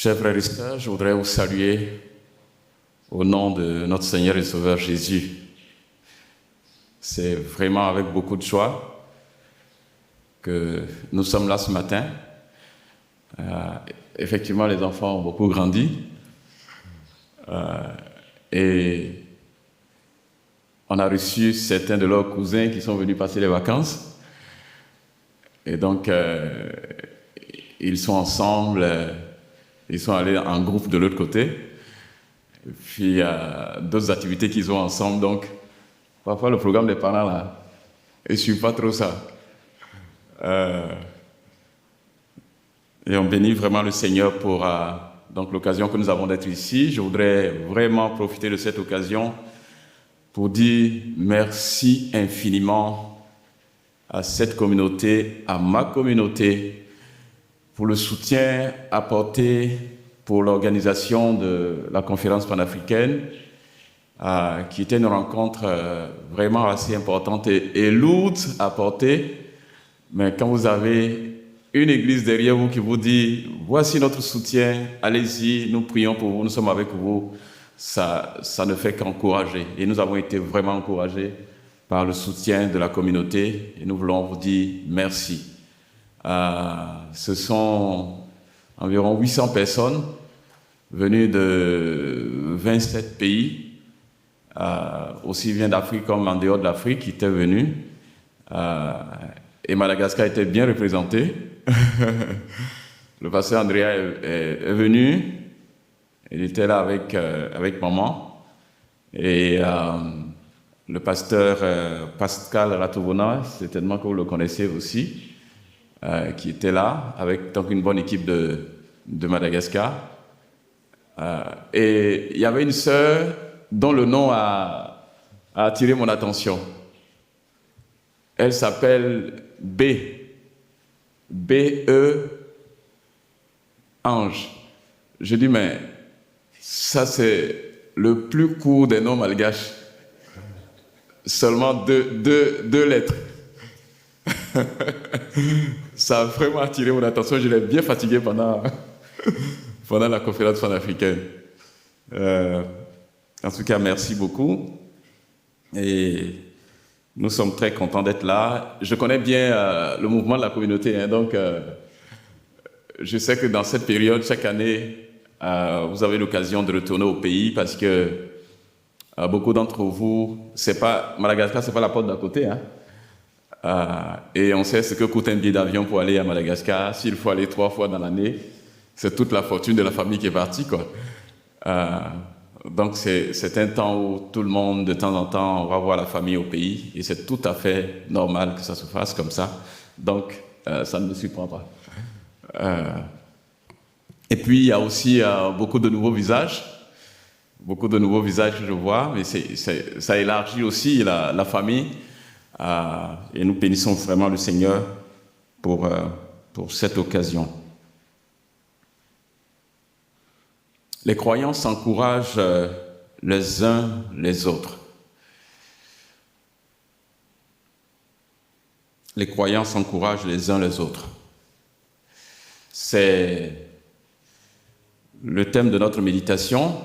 Chers frères et sœurs, je voudrais vous saluer au nom de notre Seigneur et Sauveur Jésus. C'est vraiment avec beaucoup de joie que nous sommes là ce matin. Effectivement, les enfants ont beaucoup grandi et on a reçu certains de leurs cousins qui sont venus passer les vacances. Et donc, ils sont ensemble, ils sont allés en groupe de l'autre côté. Et puis, il y a d'autres activités qu'ils ont ensemble. Donc, parfois, le programme des parents, là, je ne suis pas trop ça. Et on bénit vraiment le Seigneur pour donc, l'occasion que nous avons d'être ici. Je voudrais vraiment profiter de cette occasion pour dire merci infiniment à cette communauté, à ma communauté, pour le soutien apporté pour l'organisation de la conférence panafricaine, qui était une rencontre vraiment assez importante et lourde à porter. Mais quand vous avez une église derrière vous qui vous dit « Voici notre soutien, allez-y, nous prions pour vous, nous sommes avec vous », ça ne fait qu'encourager. Et nous avons été vraiment encouragés par le soutien de la communauté et nous voulons vous dire merci. Ce sont environ 800 personnes venues de 27 pays, aussi bien d'Afrique comme en dehors de l'Afrique, qui étaient venues. Et Madagascar était bien représenté. Le pasteur Andrea est venu. Il était là avec maman. Et le pasteur Pascal Ratovona, certainement que vous le connaissez aussi, qui était là, avec donc une bonne équipe de Madagascar. Et il y avait une sœur dont le nom a attiré mon attention. Elle s'appelle B-E, Ange. Je dis, mais ça c'est le plus court des noms malgaches. Seulement deux lettres. Ça a vraiment attiré mon attention. Je l'ai bien fatigué pendant la conférence panafricaine. En tout cas, merci beaucoup. Et nous sommes très contents d'être là. Je connais bien le mouvement de la communauté, hein, donc je sais que dans cette période, chaque année, vous avez l'occasion de retourner au pays parce que beaucoup d'entre vous, Madagascar, c'est pas la porte d'à côté, hein. Et on sait ce que coûte un billet d'avion pour aller à Madagascar. S'il faut aller 3 fois dans l'année, c'est toute la fortune de la famille qui est partie, quoi. Donc c'est un temps où tout le monde, de temps en temps, on va voir la famille au pays et c'est tout à fait normal que ça se fasse comme ça. Donc ça ne me surprend pas. Et puis il y a aussi beaucoup de nouveaux visages que je vois, mais ça élargit aussi la famille. Et nous bénissons vraiment le Seigneur pour cette occasion. Les croyants s'encouragent les uns les autres. Les croyants s'encouragent les uns les autres. C'est le thème de notre méditation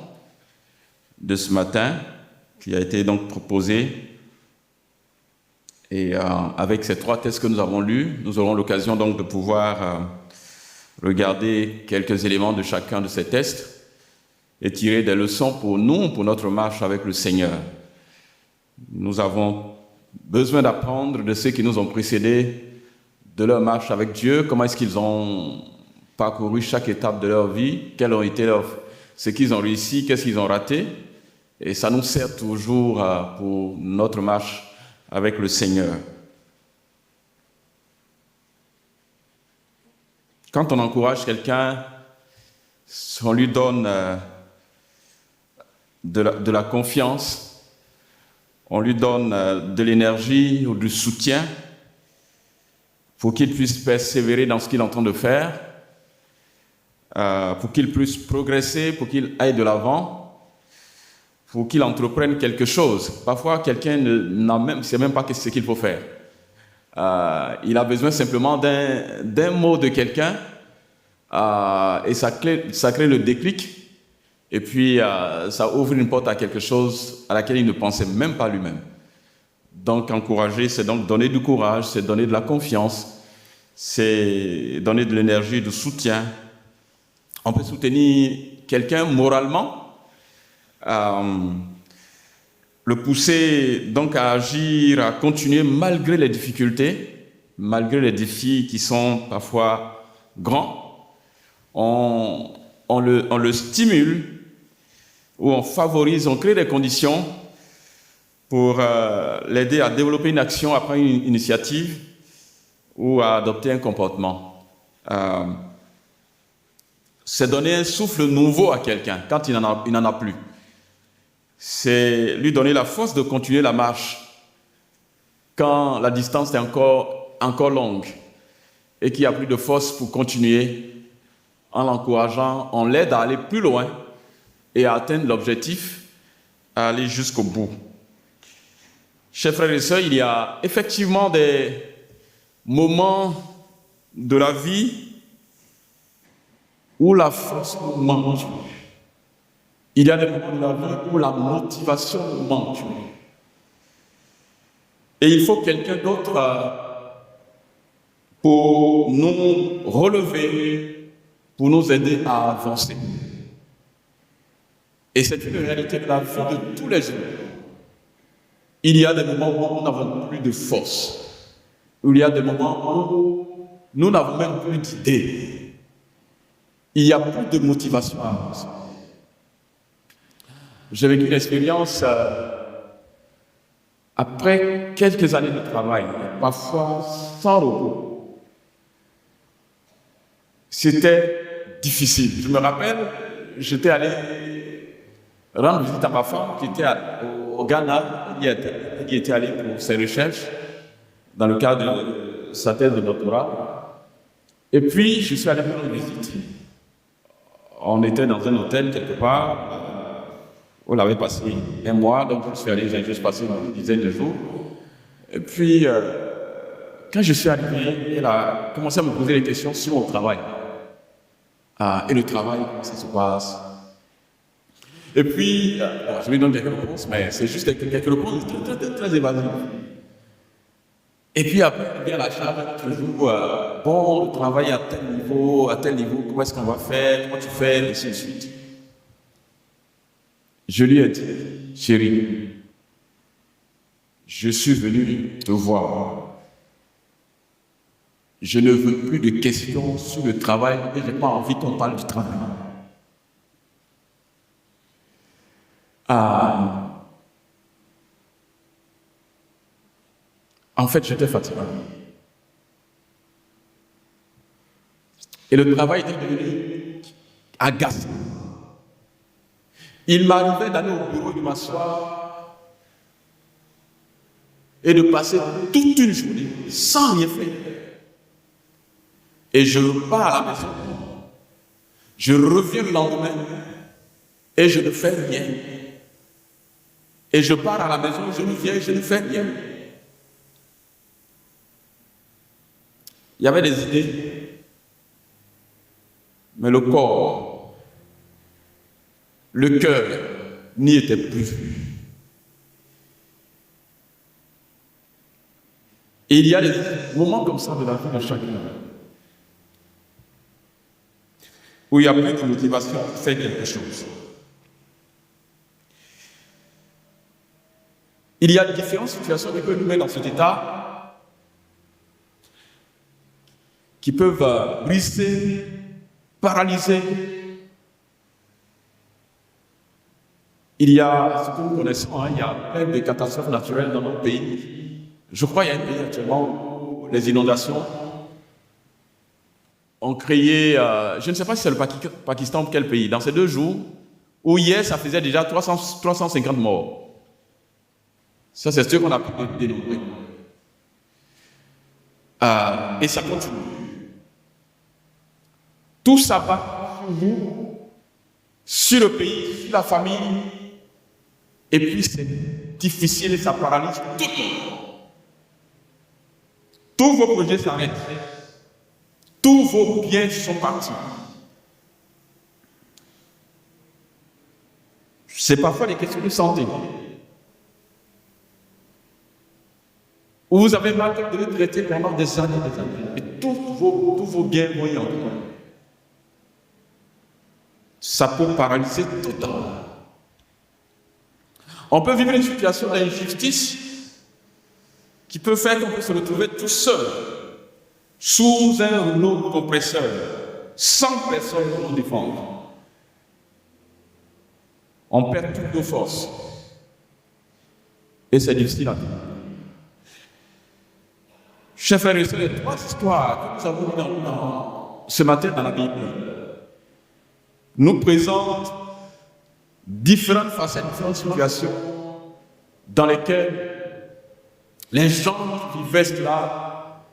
de ce matin qui a été donc proposé. Et avec ces 3 textes que nous avons lus, nous aurons l'occasion donc de pouvoir regarder quelques éléments de chacun de ces textes et tirer des leçons pour nous, pour notre marche avec le Seigneur. Nous avons besoin d'apprendre de ceux qui nous ont précédés, de leur marche avec Dieu, comment est-ce qu'ils ont parcouru chaque étape de leur vie, quels ont été ce qu'ils ont réussi, qu'est-ce qu'ils ont raté. Et ça nous sert toujours pour notre marche avec le Seigneur. Quand on encourage quelqu'un, on lui donne de la confiance, on lui donne de l'énergie ou du soutien pour qu'il puisse persévérer dans ce qu'il est en train de faire, pour qu'il puisse progresser, pour qu'il aille de l'avant, pour qu'il entreprenne quelque chose. Parfois, quelqu'un ne sait même pas ce qu'il faut faire. Il a besoin simplement d'un mot de quelqu'un et ça crée le déclic. Et puis, ça ouvre une porte à quelque chose à laquelle il ne pensait même pas lui-même. Donc, encourager, c'est donc donner du courage, c'est donner de la confiance, c'est donner de l'énergie, du soutien. On peut soutenir quelqu'un moralement, le pousser donc à agir, à continuer malgré les difficultés, malgré les défis qui sont parfois grands. On le stimule ou on favorise, on crée des conditions pour l'aider à développer une action, à prendre une initiative ou à adopter un comportement. C'est donner un souffle nouveau à quelqu'un quand il n'en a plus. C'est lui donner la force de continuer la marche quand la distance est encore longue et qu'il n'y a plus de force pour continuer. En l'encourageant, on l'aide à aller plus loin et à atteindre l'objectif, à aller jusqu'au bout. Chers frères et sœurs, il y a effectivement des moments de la vie où la force nous manque. Il y a des moments de la vie où la motivation nous manque. Et il faut quelqu'un d'autre pour nous relever, pour nous aider à avancer. Et c'est une réalité de la vie de tous les jours. Il y a des moments où nous n'avons plus de force. Il y a des moments où nous n'avons même plus d'idées. Il n'y a plus de motivation à avancer. J'ai vécu une expérience après quelques années de travail, parfois sans repos. C'était difficile. Je me rappelle, j'étais allé rendre visite à ma femme qui était au Ghana. Il était allé pour ses recherches dans le cadre de sa thèse de doctorat. Et puis, je suis allé faire une visite. On était dans un hôtel quelque part. On avait passé un mois, donc je suis allé, j'ai juste passé une dizaine de jours. Et puis, quand je suis arrivé, elle a commencé à me poser des questions sur mon travail. Et le travail, comment ça se passe? Et puis, je lui donne quelques réponses, mais c'est juste quelques réponses très évasives. Et puis après, il vient la charge, toujours, bon, le travail à tel niveau, comment est-ce qu'on va faire, comment tu fais, et ainsi de suite. Je lui ai dit, chérie, je suis venu te voir. Je ne veux plus de questions sur le travail et je n'ai pas envie qu'on parle du travail. En fait, j'étais fatigué. Et le travail était devenu agaçant. Il m'arrivait d'aller au bureau, de m'asseoir et de passer toute une journée sans rien faire. Et je repars à la maison. Je reviens le lendemain et je ne fais rien. Et je pars à la maison, je reviens, je ne fais rien. Il y avait des idées, mais le corps, le cœur n'y était plus. Et il y a des moments comme ça de la vie de chacun, où il n'y a plus de motivation pour faire quelque chose. Il y a différentes situations qui peuvent nous mettre dans cet état, qui peuvent briser, paralyser. Il y a, ce que nous connaissons, il y a plein de catastrophes naturelles dans notre pays. Je crois qu'il y a un pays actuellement où les inondations ont créé, je ne sais pas si c'est le Pakistan ou quel pays, dans ces 2 jours, où hier ça faisait déjà 350 morts. Ça, c'est ce qu'on a pu dénombrer. Et ça continue. Tout ça va sur vous, sur le pays, sur la famille. Et puis, c'est difficile et ça paralyse tout le monde. Tous vos projets s'arrêtent. Tous vos biens sont partis. C'est parfois des questions de santé. Où vous avez mal de traiter pendant des années, et tous vos biens vont y entrer. Ça peut paralyser totalement. On peut vivre une situation d'injustice qui peut faire qu'on peut se retrouver tout seul, sous un rouleau compresseur, sans personne pour nous défendre. On perd toutes nos forces. Et c'est difficile à vivre. Chers frères et sœurs, les trois histoires que nous avons vues ce matin dans la Bible nous présentent différentes facettes, différentes situations dans lesquelles les gens qui vivent cela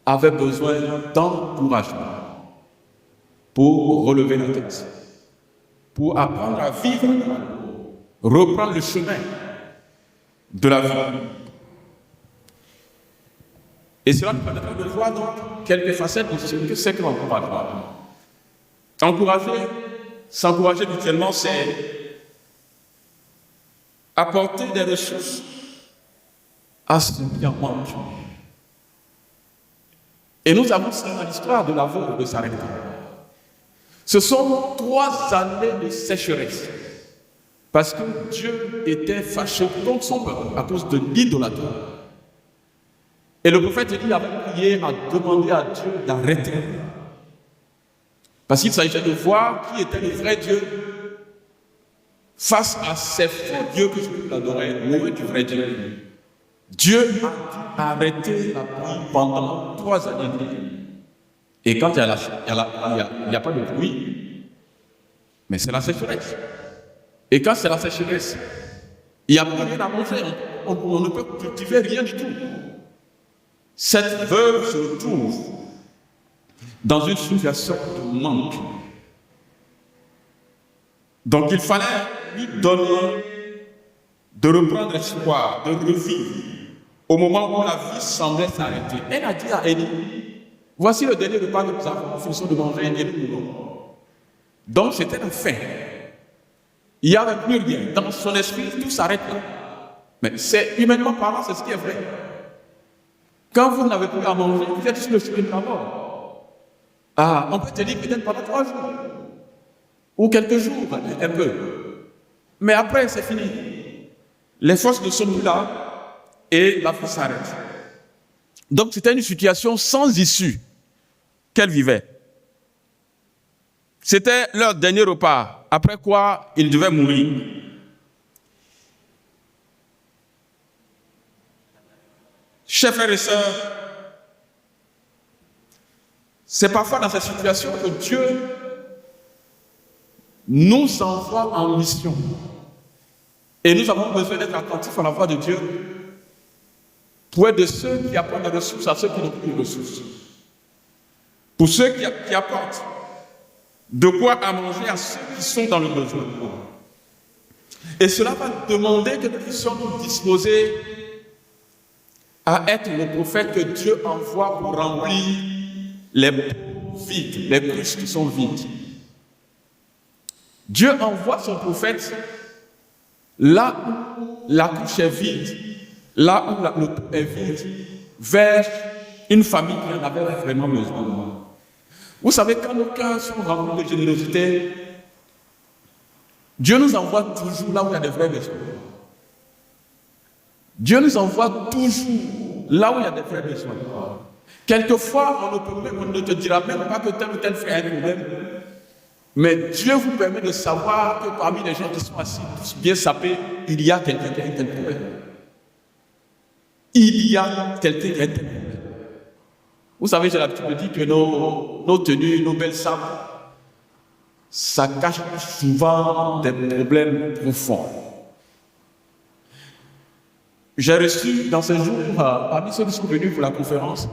avaient besoin d'encouragement pour relever la tête, pour apprendre à vivre, reprendre le chemin de la vie. Et cela nous permettra de voir donc quelques facettes de ce que c'est que l'encouragement. S'encourager mutuellement, c'est apporter des ressources à ceux qui en manquent. Et nous avons ça dans l'histoire de la veuve de Sarepta. Ce sont 3 années de sécheresse. Parce que Dieu était fâché contre son peuple à cause de l'idolâtrie. Et le prophète Élie avait prié à demander à Dieu d'arrêter. Parce qu'il s'agissait de voir qui était le vrai Dieu face à ces faux dieux que je adorais, loin du vrai Dieu. Dieu a arrêté la pluie pendant 3 années. Et quand il n'y a pas de pluie, mais c'est la sécheresse. Et quand c'est la sécheresse, il n'y a plus rien à manger. On ne peut cultiver rien du tout. Cette veuve se retrouve dans une situation de manque. Donc il fallait lui donner de reprendre espoir, de revivre au moment où la vie semblait s'arrêter. Elle a dit à Élie, voici le dernier repas que nous avons en fonction de manger et nous mourrons. Donc c'était la fin. Il n'y avait plus rien. Dans son esprit, tout s'arrête là. Mais c'est humainement parlant, c'est ce qui est vrai. Quand vous n'avez plus à manger, vous êtes sur le chemin de la mort. Ah, on peut te dire peut-être pendant 3 jours. Ou quelques jours, un peu. Mais après, c'est fini. Les forces ne sont plus là et la vie s'arrête. Donc c'était une situation sans issue qu'elle vivait. C'était leur dernier repas, après quoi ils devaient mourir. Chers frères et sœurs, c'est parfois dans cette situation que Dieu nous envoie en mission. Et nous avons besoin d'être attentifs à la voix de Dieu pour être de ceux qui apportent des ressources à ceux qui n'ont plus de ressources. Pour ceux qui apportent de quoi à manger à ceux qui sont dans le besoin. Et cela va demander que nous puissions nous disposer à être le prophète que Dieu envoie pour remplir les pots vides, les cruches qui sont vides. Dieu envoie son prophète là où la cruche est vide, là où le pot est vide, vers une famille qui en avait vraiment besoin. Vous savez, quand nos cœurs sont remplis de générosité, Dieu nous envoie toujours là où il y a des vrais besoins. Dieu nous envoie toujours là où il y a des vrais besoins. Quelquefois, on ne te dira même pas que tel ou tel frère a un problème. Mais Dieu vous permet de savoir que parmi les gens qui sont assis, tous bien sapés, il y a quelqu'un qui a un tel problème. Il y a quelqu'un qui a un tel problème. Vous savez, j'ai l'habitude de dire que nos tenues, nos belles sapes, ça cache souvent des problèmes profonds. J'ai reçu dans ces jours, parmi ceux qui sont venus pour la conférence,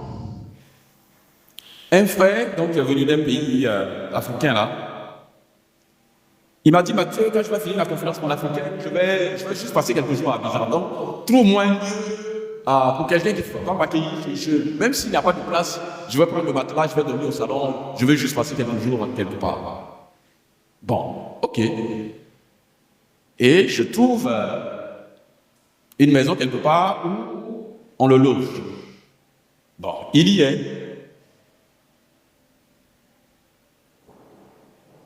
un frère donc, qui est venu d'un pays africain là. Il m'a dit, Mathieu, quand je vais finir la conférence pour l'Africain, je vais juste passer quelques jours à Abidjan. Donc, trouve-moi un lieu pour quelqu'un qui va m'accueillir, même s'il n'y a pas de place, je vais prendre le matelas, je vais dormir au salon, je vais juste passer quelques jours quelque part. Bon, ok. Et je trouve une maison quelque part où on le loge. Bon, il y est.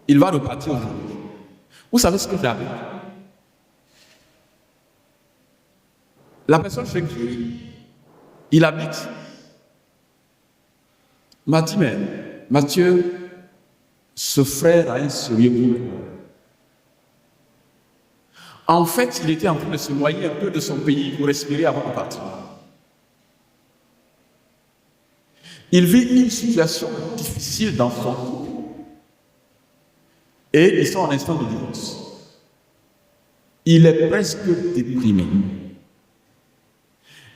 Il va repartir aujourd'hui. Vous savez ce que j'ai appris? La personne chez qui il habite m'a dit, mais Mathieu, ce frère a un sérieux problème. En fait, il était en train de se noyer un peu de son pays pour respirer avant de partir. Il vit une situation difficile dans son couple. Et ils sont en instant de divorce. Il est presque déprimé.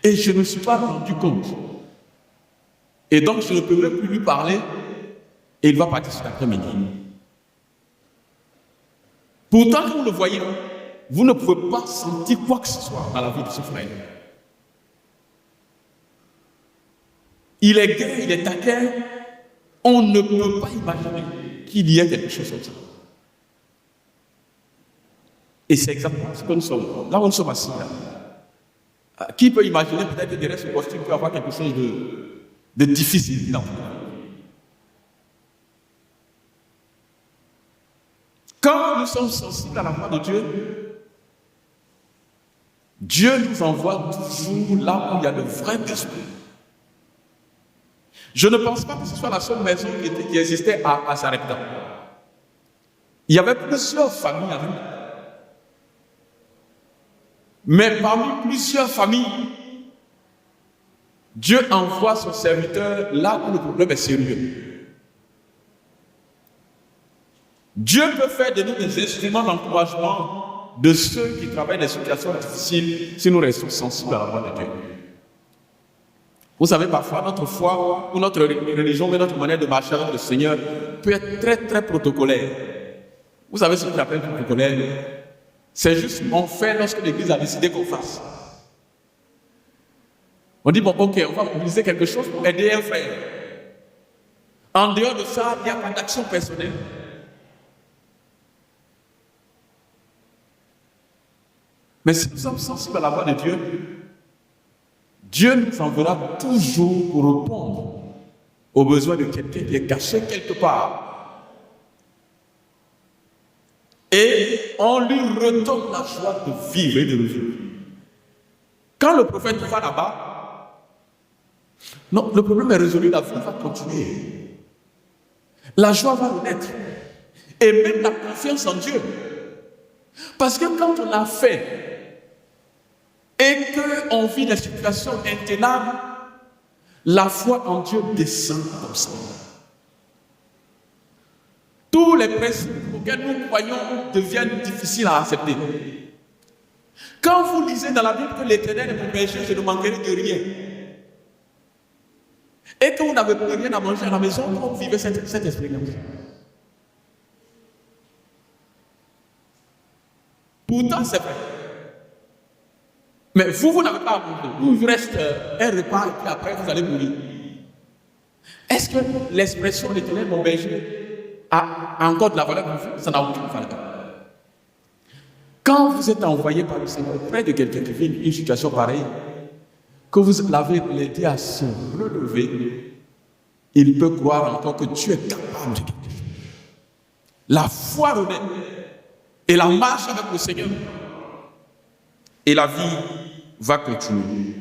Et je ne me suis pas rendu compte. Et donc, je ne peux même plus lui parler. Et il va partir cet après-midi. Pourtant, quand vous le voyez, vous ne pouvez pas sentir quoi que ce soit dans la vie de ce frère. Il est gai, il est taquin. On ne peut pas imaginer qu'il y ait quelque chose comme ça. Et c'est exactement ce que nous sommes. Là où nous sommes assis, là. Qui peut imaginer peut-être que derrière ce costume peut avoir quelque chose de difficile dans Quand nous sommes sensibles à la voix de Dieu, Dieu nous envoie toujours là où il y a de vrais besoins. Je ne pense pas que ce soit la seule maison qui existait à Sarepta. Il y avait plusieurs familles avec nous. Mais parmi plusieurs familles, Dieu envoie son serviteur là où le problème est sérieux. Dieu peut faire de nous des instruments d'encouragement de ceux qui travaillent des situations difficiles si nous restons sensibles à la voix de Dieu. Vous savez, parfois, notre foi ou notre religion, mais notre manière de marcher avec le Seigneur peut être très, très protocolaire. Vous savez ce que j'appelle protocolaire? C'est juste on fait lorsque l'Église a décidé qu'on fasse. On dit, bon, ok, on va mobiliser quelque chose pour aider un frère. En dehors de ça, il n'y a pas d'action personnelle. Mais si nous sommes sensibles à la voix de Dieu, Dieu nous enverra toujours pour répondre aux besoins de quelqu'un qui est caché quelque part. Et on lui redonne la joie de vivre et de vivre. Quand le prophète va là-bas, non, le problème est résolu, la vie va continuer. La joie va renaître. Et même la confiance en Dieu. Parce que quand on a fait et qu'on vit des situations intenables, la foi en Dieu descend comme ça. Tous les principes auxquels nous croyons deviennent difficiles à accepter. Quand vous lisez dans la Bible que l'Éternel est mon berger, je ne manquerai de rien. Et que vous n'avez plus rien à manger à la maison, comment vous vivez cette expérience? Pourtant, c'est vrai. Mais vous n'avez pas à manger. Il vous reste un repas et puis après, vous allez mourir. Est-ce que l'expression l'Éternel, mon berger, a encore de la valeur pour vous? Ça n'a aucune valeur. Quand vous êtes envoyé par le Seigneur auprès de quelqu'un qui vit une situation pareille, que vous l'avez aidé à se relever, il peut croire encore que Dieu est capable de quelque chose. La foi renaît et la marche avec le Seigneur. Et la vie va continuer.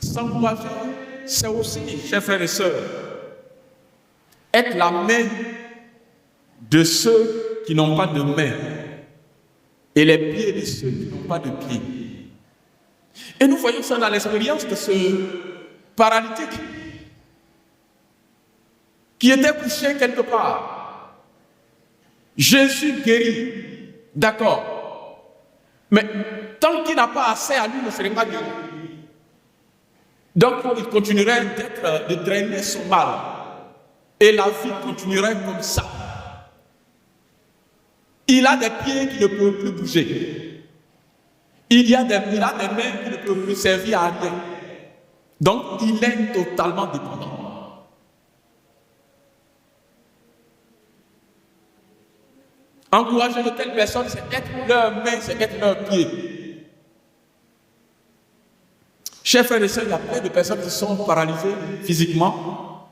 S'encourager, c'est aussi, chers frères et sœurs, être la main de ceux qui n'ont pas de main et les pieds de ceux qui n'ont pas de pieds. Et nous voyons ça dans l'expérience de ce paralytique qui était couché quelque part. Jésus guérit, d'accord, mais tant qu'il n'a pas assez à lui, il ne serait pas guéri. Donc il continuerait de drainer son mal et la vie continuerait comme ça. Il a des pieds qui ne peuvent plus bouger. Il a des mains qui ne peuvent plus servir à rien. Donc, il est totalement dépendant. Encourager de telles personnes, c'est être leurs mains, c'est être leurs pieds. Chers frères et sœurs, il y a plein de personnes qui sont paralysées physiquement.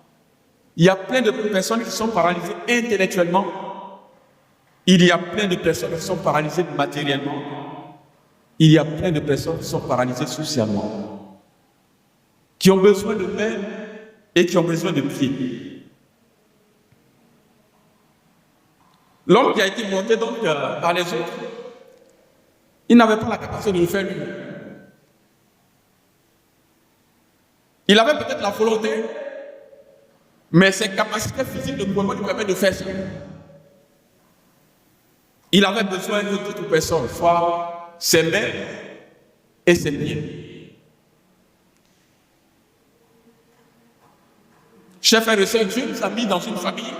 Il y a plein de personnes qui sont paralysées intellectuellement. Il y a plein de personnes qui sont paralysées matériellement. Il y a plein de personnes qui sont paralysées socialement, qui ont besoin de mains et qui ont besoin de pieds. L'homme qui a été monté donc par les autres, il n'avait pas la capacité de le faire lui-même. Il avait peut-être la volonté, mais ses capacités physiques ne pouvaient pas lui permettre de faire ça. Il avait besoin de toute personne, soit ses mains et ses pieds. Chers frères et sœurs, Dieu nous a mis dans une famille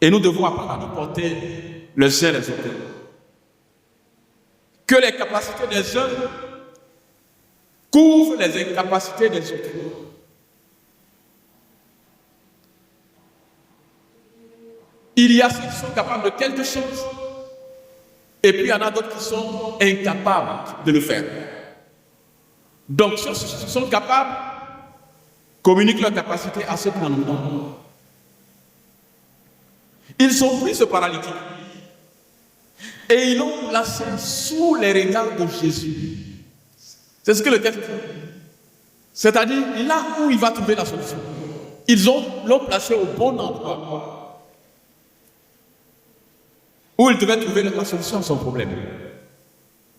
et nous devons apprendre à nous porter le ciel et les autres. Que les capacités des uns couvrent les incapacités des autres. Il y a ceux qui sont capables de quelque chose, et puis il y en a d'autres qui sont incapables de le faire. Donc ceux qui sont capables communiquent leur capacité à ceux qui n'en ont pas. Ils ont pris ce paralytique et ils l'ont placé sous les regards de Jésus. C'est ce que le texte dit. C'est-à-dire là où il va trouver la solution. Ils l'ont placé au bon endroit, où il devait trouver la solution à son problème.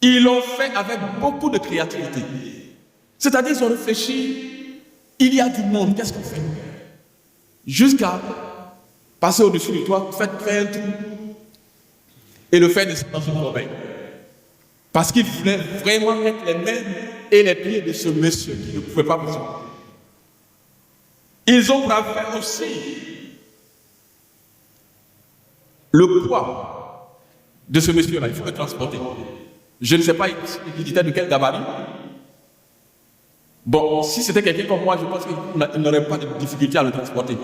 Ils l'ont fait avec beaucoup de créativité. C'est-à-dire qu'ils ont réfléchi, il y a du monde, qu'est-ce qu'on fait? Jusqu'à passer au-dessus du toit, faire un trou et le faire descendre dans une corbeille. Parce qu'ils voulaient vraiment mettre les mains et les pieds de ce monsieur qui ne pouvait pas bouger. Ils ont bravé aussi le poids de ce monsieur-là. Il faut le transporter. Je ne sais pas, il était de quel gabarit. Bon, si c'était quelqu'un comme moi, je pense qu'il n'aurait pas de difficulté à le transporter.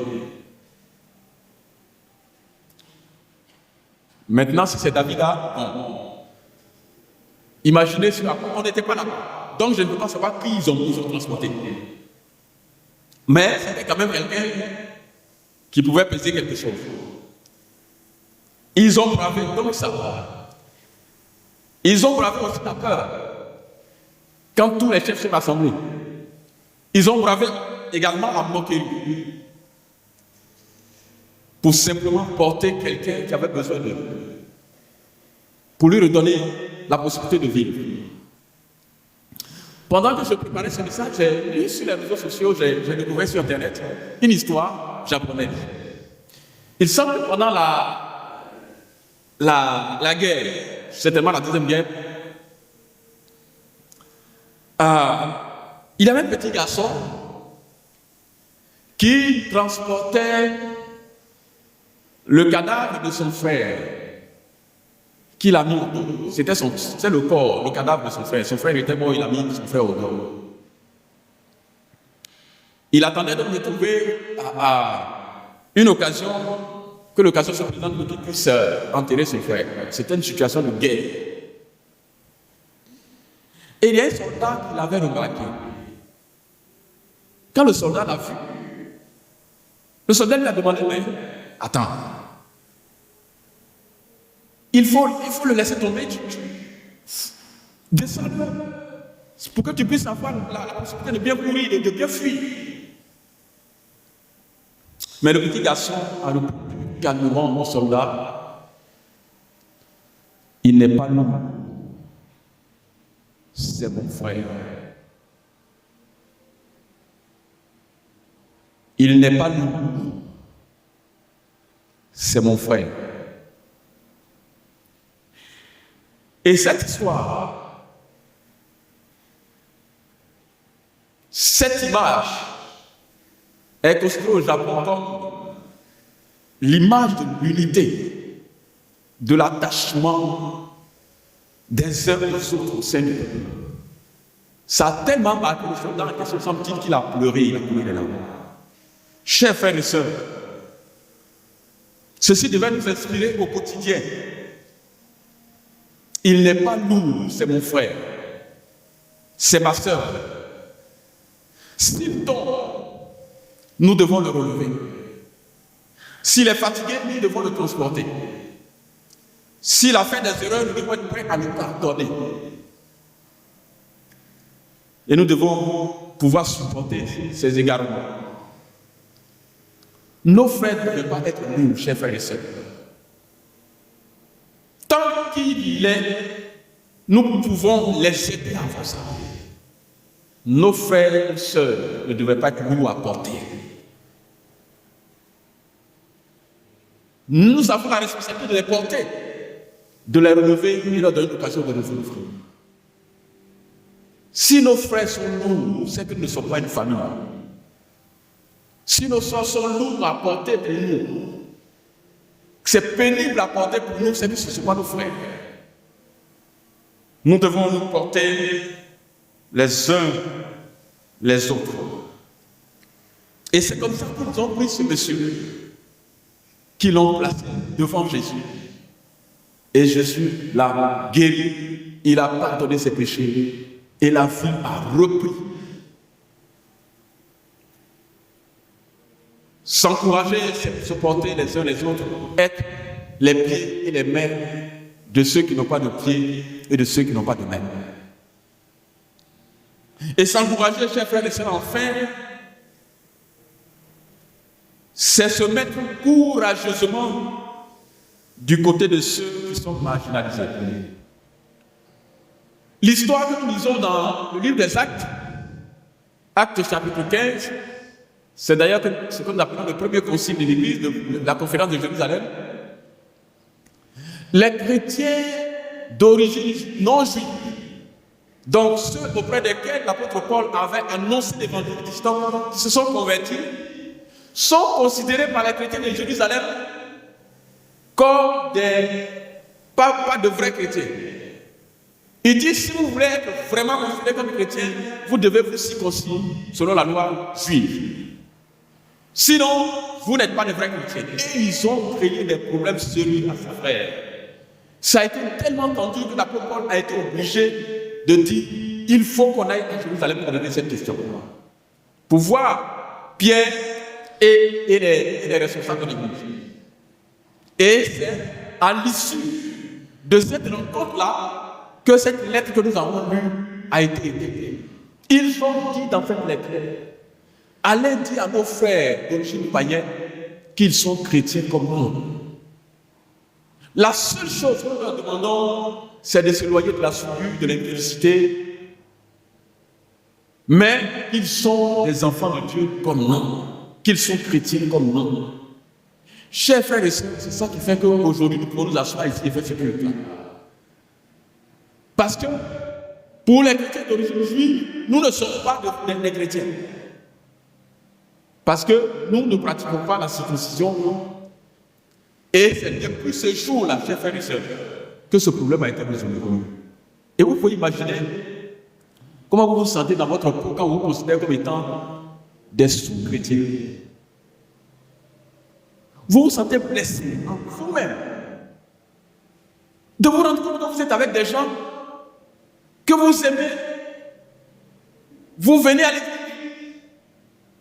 Maintenant, si c'est David-là, imaginez, on n'était pas là. Donc, je ne peux pas savoir qui ils ont transporté. Mais c'était quand même quelqu'un qui pouvait peser quelque chose. Ils ont bravé donc ça. Ils ont bravé aussi la peur. Quand tous les chefs sont rassemblés, ils ont bravé également la moquerie. Pour simplement porter quelqu'un qui avait besoin d'eux. Pour lui redonner la possibilité de vivre. Pendant que je préparais ce message, j'ai lu sur les réseaux sociaux, j'ai découvert sur Internet une histoire japonaise. Il semble que pendant la guerre, certainement la deuxième guerre, il y avait un petit garçon qui transportait le cadavre de son frère qu'il a mis au dos. C'est le corps, le cadavre de son frère. Son frère était mort, il a mis son frère au dos. Il attendait donc de trouver une occasion, que l'occasion se présente pour qu'il puisse enterrer son frère. C'était une situation de guerre. Et il y a un soldat qui l'avait remarqué. Quand le soldat l'a vu, le soldat lui a demandé, mais attends, il faut le laisser tomber, descends-le, pour que tu puisses avoir la possibilité de bien courir, de bien fuir. Mais le petit garçon a répondu calmement, mon soldat, il n'est pas l'homme, c'est mon frère. Il n'est pas l'homme, c'est mon frère. Et cette histoire, cette image est considérée au Japon comme l'image de l'unité, de l'attachement des uns aux autres au sein du peuple. Ça a tellement marqué le soldat en question, semble-t-il qu'il a pleuré, il a coulé les larmes. Chers frères et sœurs, ceci devait nous inspirer au quotidien. Il n'est pas lourd, c'est mon frère, c'est ma sœur. S'il tombe, nous devons le relever. S'il est fatigué, nous devons le transporter. S'il a fait des erreurs, nous devons être prêts à le pardonner. Et nous devons pouvoir supporter ces égarements. Nos frères ne doivent pas être lourds, chers frères et sœurs. Tant qu'il est, nous pouvons les aider à avancer. Nos frères et sœurs ne devaient pas être lourds à porter. Nous avons la responsabilité de les porter, de les relever et leur donner l'occasion de relever nos frères. Si nos frères sont lourds, c'est que nous ne sommes pas une famille. Si nos soeurs sont lourds à porter pour nous, c'est pénible à porter pour nous, c'est que ce ne sont pas nos frères. Nous devons nous porter les uns les autres. Et c'est comme ça qu'ils ont pris ce monsieur, qui l'ont placé devant Jésus. Et Jésus l'a guéri, il a pardonné ses péchés, et la vie a repris. S'encourager, c'est se porter les uns les autres, être les pieds et les mains de ceux qui n'ont pas de pieds et de ceux qui n'ont pas de mains. Et s'encourager, chers frères et sœurs, enfin, c'est se mettre courageusement du côté de ceux qui sont marginalisés. L'histoire que nous lisons dans le livre des Actes, Actes chapitre 15, c'est d'ailleurs ce que nous appelons le premier concile de l'Église, de la conférence de Jérusalem. Les chrétiens d'origine non juive, donc ceux auprès desquels l'apôtre Paul avait annoncé l'évangile qui se sont convertis, sont considérés par les chrétiens de Jérusalem comme pas de vrais chrétiens. Il dit, si vous voulez être vraiment considérés comme chrétiens, vous devez vous circoncire selon la loi juive. Sinon, vous n'êtes pas de vrais chrétiens. Et ils ont créé des problèmes sérieux à ses frères. Ça a été tellement tendu que l'apôtre Paul a été obligé de dire, il faut qu'on aille à Jérusalem pour donner cette question. Pour voir Pierre et les responsables de l'Église. Et c'est à l'issue de cette rencontre-là que cette lettre que nous avons lue a été écrite. Ils ont dit dans cette lettre, allez dire à nos frères d'origine païenne qu'ils sont chrétiens comme nous. La seule chose que nous leur demandons, c'est de s'éloigner de la souillure, de l'impudicité, mais qu'ils sont des enfants de Dieu comme nous, qu'ils sont chrétiens comme nous. Chers frères et sœurs, c'est ça qui fait qu'aujourd'hui nous pouvons nous asseoir ici et faire ce que nous voulons. Parce que pour les chrétiens d'origine juive, nous ne sommes pas des chrétiens. Parce que nous ne pratiquons pas la circoncision. Et c'est depuis ce jour-là, chers frères et sœurs, que ce problème a été résolu. Et vous pouvez imaginer comment vous vous sentez dans votre peau quand vous vous considérez comme étant des sous-chrétiens. Vous vous sentez blessé en vous-même. De vous rendre compte que vous êtes avec des gens que vous aimez. Vous venez à l'église.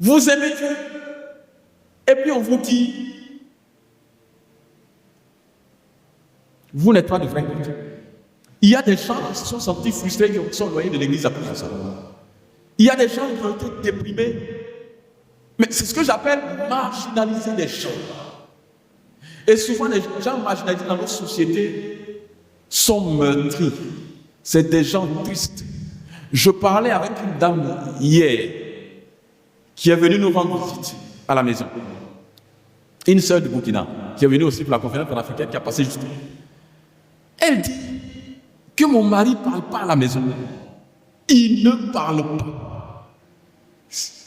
Vous aimez Dieu. Et puis on vous dit, vous n'êtes pas de vrais chrétiens. Il y a des gens qui se sont sentis frustrés, qui sont éloignés de l'église après ça. Il y a des gens qui ont été déprimés. Mais c'est ce que j'appelle marginaliser les gens. Et souvent, les gens marginalisés dans notre société sont meurtris. C'est des gens tristes. Je parlais avec une dame hier qui est venue nous rendre visite à la maison. Une sœur du Burkina qui est venue aussi pour la conférence panafricaine qui a passé juste. Elle dit que mon mari ne parle pas à la maison. Il ne parle pas.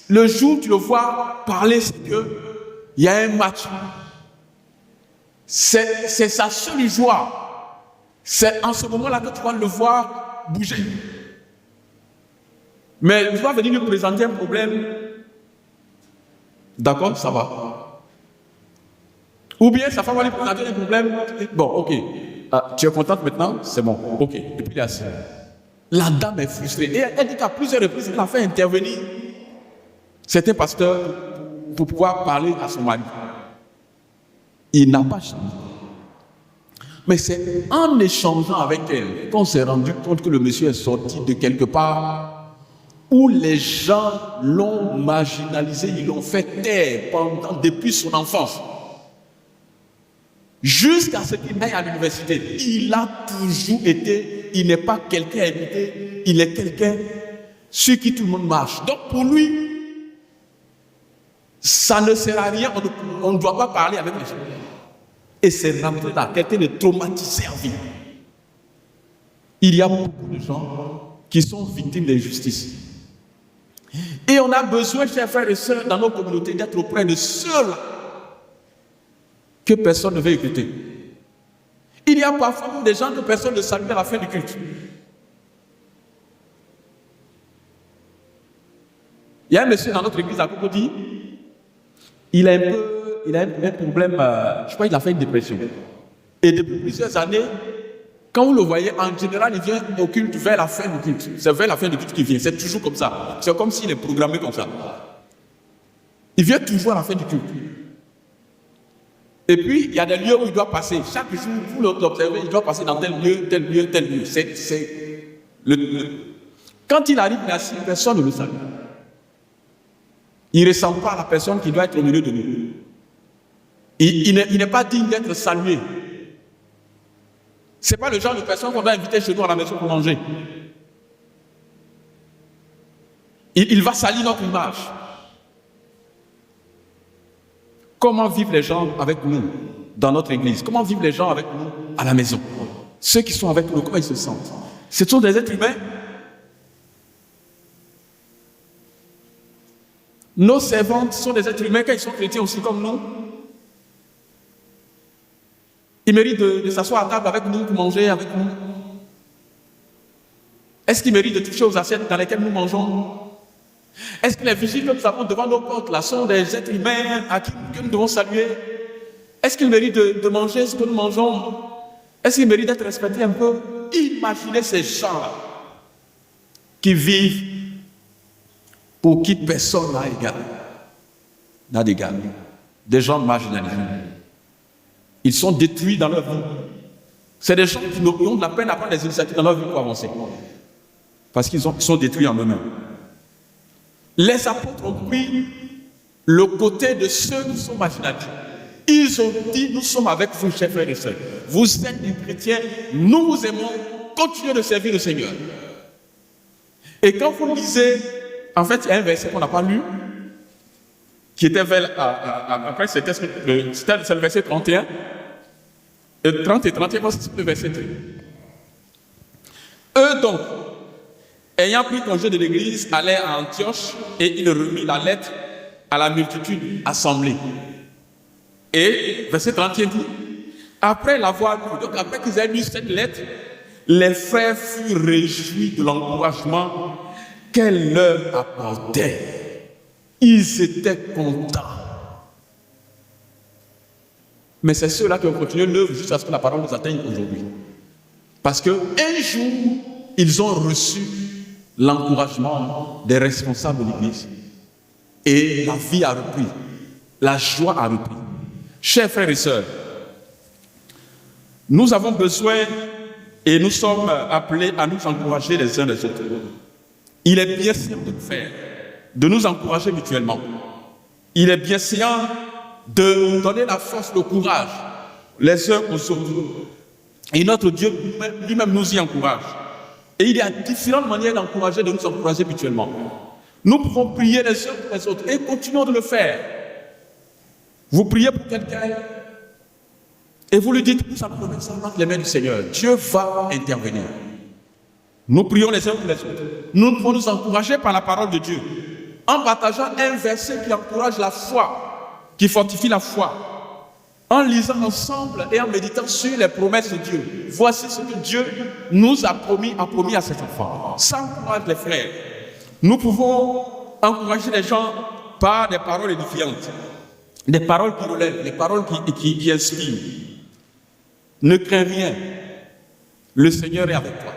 Le jour où tu le vois parler, c'est qu'il y a un match. C'est sa seule joie. C'est en ce moment-là que tu vas le voir bouger. Mais tu vas venir lui présenter un problème. D'accord, ça va. Ou bien sa femme va lui présenter un problème. Bon, ok. Ah, tu es contente maintenant? C'est bon. Ok. Et puis il est assis. La dame est frustrée. Et elle dit qu'à plusieurs reprises, elle a fait intervenir certains pasteurs pour pouvoir parler à son mari. Il n'a pas changé. Mais c'est en échangeant avec elle qu'on s'est rendu compte que le monsieur est sorti de quelque part où les gens l'ont marginalisé, ils l'ont fait taire depuis son enfance. Jusqu'à ce qu'il aille à l'université. Il a toujours été, il n'est pas quelqu'un à éviter, il est quelqu'un sur qui tout le monde marche. Donc pour lui, ça ne sert à rien, on ne doit pas parler avec les gens. Et c'est rentré là, quelqu'un de traumatisé en vie. Il y a beaucoup de gens qui sont victimes d'injustice. Et on a besoin, chers frères et sœurs, dans nos communautés, d'être auprès de ceux-là que personne ne veut écouter. Il y a parfois des gens que personne ne salue à la fin du culte. Il y a un monsieur dans notre église à Cocody, il a un problème, je crois qu'il a fait une dépression. Et depuis plusieurs années, quand vous le voyez, en général, il vient au culte vers la fin du culte. C'est vers la fin du culte qu'il vient, c'est toujours comme ça. C'est comme s'il est programmé comme ça. Il vient toujours à la fin du culte. Et puis, il y a des lieux où il doit passer. Chaque jour, vous l'observez, il doit passer dans tel lieu, tel lieu, tel lieu. Quand il arrive là, personne ne le salue. Il ne ressemble pas à la personne qui doit être au milieu de nous. Il n'est pas digne d'être salué. Ce n'est pas le genre de personne qu'on doit inviter chez nous à la maison pour manger. Il va salir notre image. Comment vivent les gens avec nous dans notre église? Comment vivent les gens avec nous à la maison? Ceux qui sont avec nous, comment ils se sentent? Ce sont des êtres humains. Nos servantes sont des êtres humains quand ils sont chrétiens aussi comme nous. Ils méritent de s'asseoir à table avec nous, de manger avec nous. Est-ce qu'ils méritent de toucher aux assiettes dans lesquelles nous mangeons? Est-ce que les vigiles que nous avons devant nos portes là sont des êtres humains que nous devons saluer? Est-ce qu'ils méritent de manger ce que nous mangeons? Est-ce qu'ils méritent d'être respectés un peu? Imaginez ces gens-là qui vivent pour qui personne n'a d'égal. Des gens marginalisés. Ils sont détruits dans leur vie. C'est des gens qui ont de la peine à prendre des initiatives dans leur vie pour avancer. Parce qu'ils sont détruits en eux-mêmes. Les apôtres ont pris le côté de ceux qui sont marginalisés. Ils ont dit, nous sommes avec vous, chers frères et sœurs. Vous êtes des chrétiens, nous vous aimons, continuez de servir le Seigneur. Et quand vous lisez, en fait, il y a un verset qu'on n'a pas lu, qui était après, c'était le verset 31. 30 et 31, c'est le verset 3. Eux donc, ayant pris congé de l'église, allèrent à Antioche et il remit la lettre à la multitude assemblée. Et verset 31 dit, après l'avoir lu, donc après qu'ils aient lu cette lettre, les frères furent réjouis de l'encouragement qu'elle leur apportait. Ils étaient contents. Mais c'est ceux-là qui ont continué l'œuvre jusqu'à ce que la parole nous atteigne aujourd'hui. Parce qu'un jour, ils ont reçu l'encouragement des responsables de l'Église. Et la vie a repris. La joie a repris. Chers frères et sœurs, nous avons besoin et nous sommes appelés à nous encourager les uns les autres. Il est bien sûr de le faire, de nous encourager mutuellement. Il est bien sûr de nous donner la force, le courage, les uns aux autres. Et notre Dieu lui-même nous y encourage. Et il y a différentes manières d'encourager, de nous encourager mutuellement. Nous pouvons prier les uns pour les autres et continuons de le faire. Vous priez pour quelqu'un et vous lui dites, nous allons remettre ça entre les mains du Seigneur. Dieu va intervenir. Nous prions les uns pour les autres. Nous devons nous encourager par la parole de Dieu en partageant un verset qui encourage la foi, qui fortifie la foi, en lisant ensemble et en méditant sur les promesses de Dieu. Voici ce que Dieu nous a promis à ses enfants. Ça encourage les frères. Nous pouvons encourager les gens par des paroles édifiantes, des paroles qui relèvent, des paroles qui inspirent. Ne crains rien, le Seigneur est avec toi.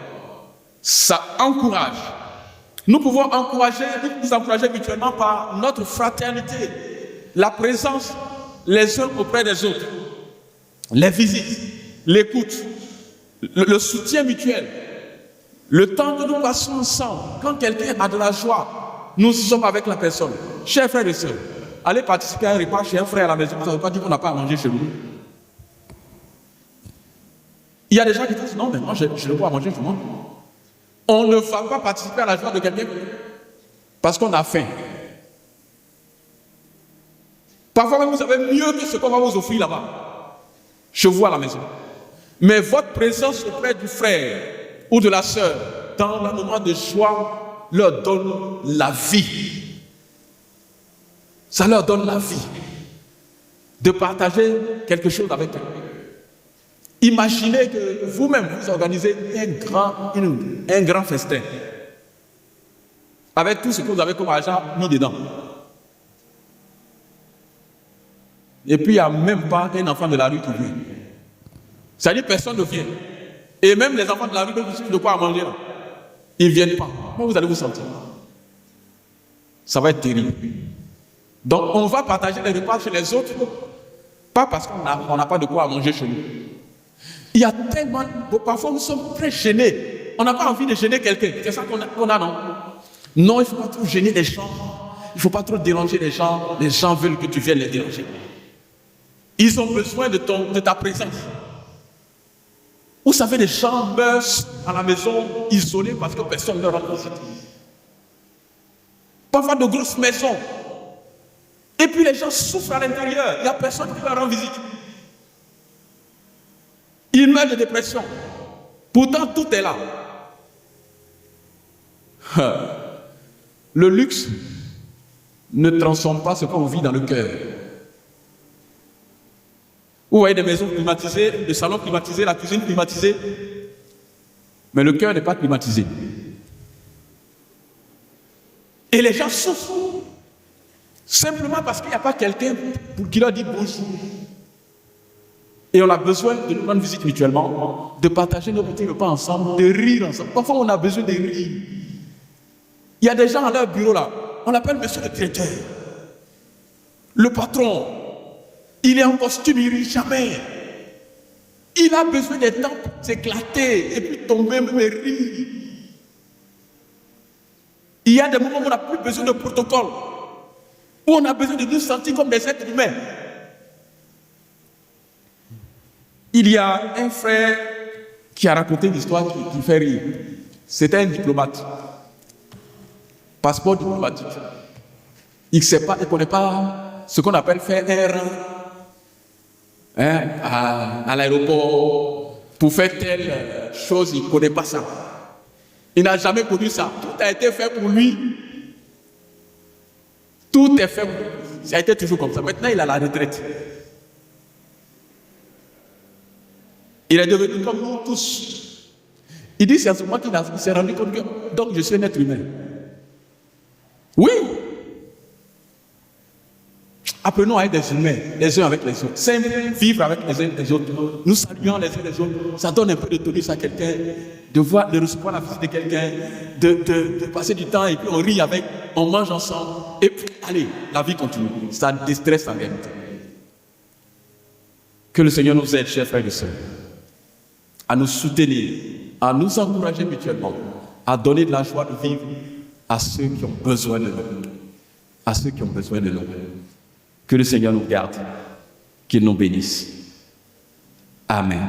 Ça encourage. Nous pouvons nous encourager mutuellement par notre fraternité, la présence les uns auprès des autres, les visites, l'écoute, le soutien mutuel, le temps que nous passons ensemble. Quand quelqu'un a de la joie, nous sommes avec la personne. Chers frères et sœurs, allez participer à un repas chez un frère à la maison, ça ne veut pas dire qu'on n'a pas à manger chez nous. Il y a des gens qui disent non, mais moi je ne veux pas manger chez moi. On ne va pas participer à la joie de quelqu'un parce qu'on a faim. Parfois même vous avez mieux que ce qu'on va vous offrir là-bas, chez vous à la maison. Mais votre présence auprès du frère ou de la sœur dans le moment de joie leur donne la vie. Ça leur donne la vie de partager quelque chose avec eux. Imaginez que vous-même vous organisez un grand festin avec tout ce que vous avez comme argent mis dedans. Et puis il n'y a même pas un enfant de la rue qui vient. C'est-à-dire que personne ne vient. Et même les enfants de la rue qui n'ont pas à manger, ils ne viennent pas. Comment vous allez vous sentir? Ça va être terrible. Donc on va partager les repas chez les autres, pas parce qu'on n'a pas de quoi à manger chez nous. Il y a tellement... Parfois nous sommes très gênés. On n'a pas envie de gêner quelqu'un. C'est ça qu'on a, non? Non, il ne faut pas trop gêner les gens. Il ne faut pas trop déranger les gens. Les gens veulent que tu viennes les déranger. Ils ont besoin de ta présence. Vous savez, les gens meurent à la maison isolés parce que personne ne leur rend visite. Parfois de grosses maisons. Et puis les gens souffrent à l'intérieur. Il n'y a personne qui leur rend visite. Ils meurent de dépression. Pourtant, tout est là. Le luxe ne transforme pas ce qu'on vit dans le cœur. Vous voyez des maisons climatisées, des salons climatisés, la cuisine climatisée. Mais le cœur n'est pas climatisé. Et les gens souffrent. Simplement parce qu'il n'y a pas quelqu'un qui leur dit bonjour. Et on a besoin de nous rendre visite mutuellement, de partager nos petits repas ensemble, de rire ensemble. Parfois, on a besoin de rire. Il y a des gens à leur bureau là, on l'appelle monsieur le directeur. Le patron, il est en costume, il ne rit jamais. Il a besoin des temps pour s'éclater et puis tomber, même rire. Il y a des moments où on n'a plus besoin de protocole, où on a besoin de nous sentir comme des êtres humains. Il y a un frère qui a raconté une histoire qui fait rire. C'était un diplomate. Passeport diplomatique. Il ne connaît pas ce qu'on appelle faire un rang à l'aéroport pour faire telle chose. Il ne connaît pas ça. Il n'a jamais connu ça. Tout a été fait pour lui. Tout est fait pour lui. Ça a été toujours comme ça. Maintenant, il a la retraite. Il est devenu comme nous tous. Il dit c'est à ce moment qu'il s'est rendu compte que donc je suis un être humain. Oui. Apprenons à être des humains, les uns avec les autres. C'est vivre avec les uns les autres. Nous saluons les uns les autres. Ça donne un peu de tonus à quelqu'un, de recevoir la visite de quelqu'un, de passer du temps et puis on rit avec, on mange ensemble. Et puis, allez, la vie continue. Ça déstresse en réalité. Que le Seigneur nous aide, chers frères et sœurs, à nous soutenir, à nous encourager mutuellement, à donner de la joie de vivre à ceux qui ont besoin de nous. À ceux qui ont besoin de nous. Que le Seigneur nous garde, qu'il nous bénisse. Amen.